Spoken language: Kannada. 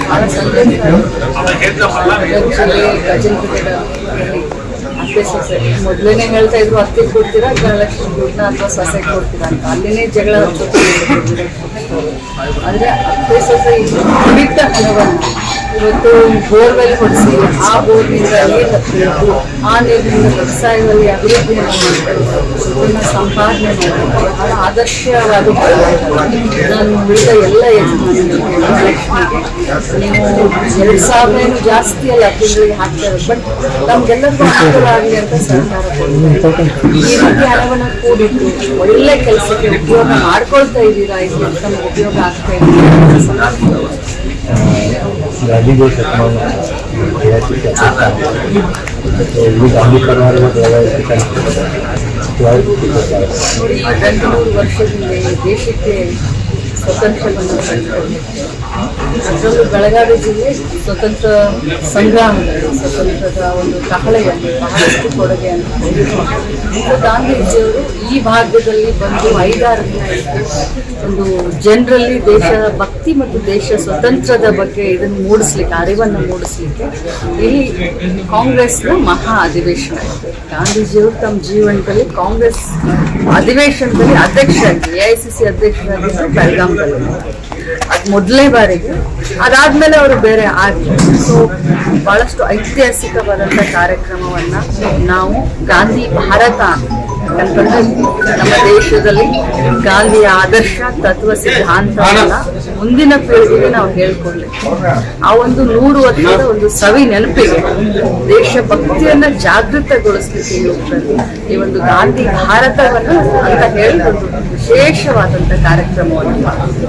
ಬಹಳ ಸಂತೋಷ. ಅತ್ತೆ ಸೊಸೆ ಮೊದಲೇನೆ ಹೇಳ್ತಾ ಇದ್ರು, ಅತ್ತೆ ಕೊಡ್ತೀರಾ ಗೃಹಲಕ್ಷ್ಮಿ ದುಡ್ಡನ್ನ ಅಥವಾ ಸೊಸೆ ಕೊಡ್ತೀರಾ ಅಂತ. ಅಲ್ಲಿನೇ ಜಗಳ ಆದ್ರೆ ಅತ್ತೆ ಸೊಸೆ ದುಡಿತ ಹಣವನ್ನು ಇವತ್ತು ಬೋರ್ವೆಲ್ ಹೊಡಿಸಿ ಆ ಬೋರ್ನಿಂದ ನೀರು ಹತ್ತಬೇಕು, ಆ ನೀರಿನಿಂದ ವ್ಯವಸಾಯದಲ್ಲಿ ಅಭಿವೃದ್ಧಿಯನ್ನು ಮಾಡಬೇಕು, ಸಂಪಾದನೆ ಮಾಡಬೇಕು. ಬಹಳ ಆದರ್ಶವಾದ ನಾನು ಉಳಿದ ಎಲ್ಲ ಯಜಮಾನಿಗಳಿಗೆ ನೀವು 2,000 ಏನು ಜಾಸ್ತಿ ಅಲ್ಲ ತಿಂಗಳಿಗೆ ಹಾಕ್ತಾರೆ, ಬಟ್ ನಮ್ಗೆಲ್ಲರಿಗೂ ಅನುಕೂಲ ಆಗಲಿ ಅಂತ ಸರ್ಕಾರ ಈ ರೀತಿ ಹಣವನ್ನು ಕೂಡಿಟ್ಟು ಒಳ್ಳೆ ಕೆಲಸಕ್ಕೆ ಉಪಯೋಗ ಮಾಡ್ಕೊಳ್ತಾ ಇದ್ದೀರಾ. ಇದು ನಮ್ಗೆ ಉಪಯೋಗ ಆಗ್ತಾ ಇದೆ. गांधी जो शतमान गांधी परिवार ನೋಡಿ, 200 ವರ್ಷದಿಂದ ದೇಶಕ್ಕೆ ಸ್ವತಂತ್ರವನ್ನು ಕಂಡುಕೊಂಡಿದೆ. ಅದರಲ್ಲೂ ಬೆಳಗಾವಿ ಜಿಲ್ಲೆ ಸ್ವತಂತ್ರ ಸಂಗ್ರಾಮದಲ್ಲಿ ಸ್ವತಂತ್ರದ ಒಂದು ಕಹಳೆಯನ್ನು ಬಹಳಷ್ಟು ಕೊಡುಗೆಯನ್ನು ನೀಡಿದ್ದಾರೆ. ಗಾಂಧೀಜಿಯವರು ಈ ಭಾಗದಲ್ಲಿ ಬಂದು 5-6 ದಿನ ಇದ್ದು ಒಂದು ಜನರಲ್ಲಿ ದೇಶ ಭಕ್ತಿ ಮತ್ತು ದೇಶ ಸ್ವತಂತ್ರದ ಬಗ್ಗೆ ಇದನ್ನು ಮೂಡಿಸ್ಲಿಕ್ಕೆ, ಅರಿವನ್ನು ಮೂಡಿಸ್ಲಿಕ್ಕೆ ಇಲ್ಲಿ ಕಾಂಗ್ರೆಸ್ನ ಮಹಾ ಅಧಿವೇಶನ ಇದೆ. ಗಾಂಧೀಜಿಯವರು ತಮ್ಮ ಜೀವನದಲ್ಲಿ ಕಾಂಗ್ರೆಸ್ ಅಧಿವೇಶನದಲ್ಲಿ ಅಧ್ಯಕ್ಷರಾಗಿ AICC ಅಧ್ಯಕ್ಷರಾಗಿದ್ದು ಬೆಳಗಾಂದಲ್ಲಿ. ಅದು ಮೊದಲನೇ ಬಾರಿಗೆ. ಅದಾದ್ಮೇಲೆ ಅವರು ಬೇರೆ ಆಗಿದ್ರು. ಸೊ ಬಹಳಷ್ಟು ಐತಿಹಾಸಿಕವಾದಂಥ ಕಾರ್ಯಕ್ರಮವನ್ನ ನಾವು ಗಾಂಧಿ ಭಾರತ ಯಾಕಂತಂದ್ರೆ ನಮ್ಮ ದೇಶದಲ್ಲಿ ಗಾಂಧಿಯ ಆದರ್ಶ ತತ್ವ ಸಿದ್ಧಾಂತವನ್ನ ಮುಂದಿನ ಪೀಳಿಗೆಗೆ ನಾವು ಹೇಳ್ಕೊಂಡಿದ್ದೀವಿ. ಆ ಒಂದು 100 ವರ್ಷದ ಒಂದು ಸವಿ ನೆನಪಿಗೆ ದೇಶಭಕ್ತಿಯನ್ನ ಜಾಗೃತಗೊಳಿಸ್ಲಿಕ್ಕೆ ಯುವಕರಲ್ಲಿ ಈ ಒಂದು ಗಾಂಧಿ ಭಾರತವನ್ನ ಅಂತ ಹೇಳಿ ಒಂದು ವಿಶೇಷವಾದಂಥ ಕಾರ್ಯಕ್ರಮವನ್ನು ಮಾಡ್ತೀವಿ.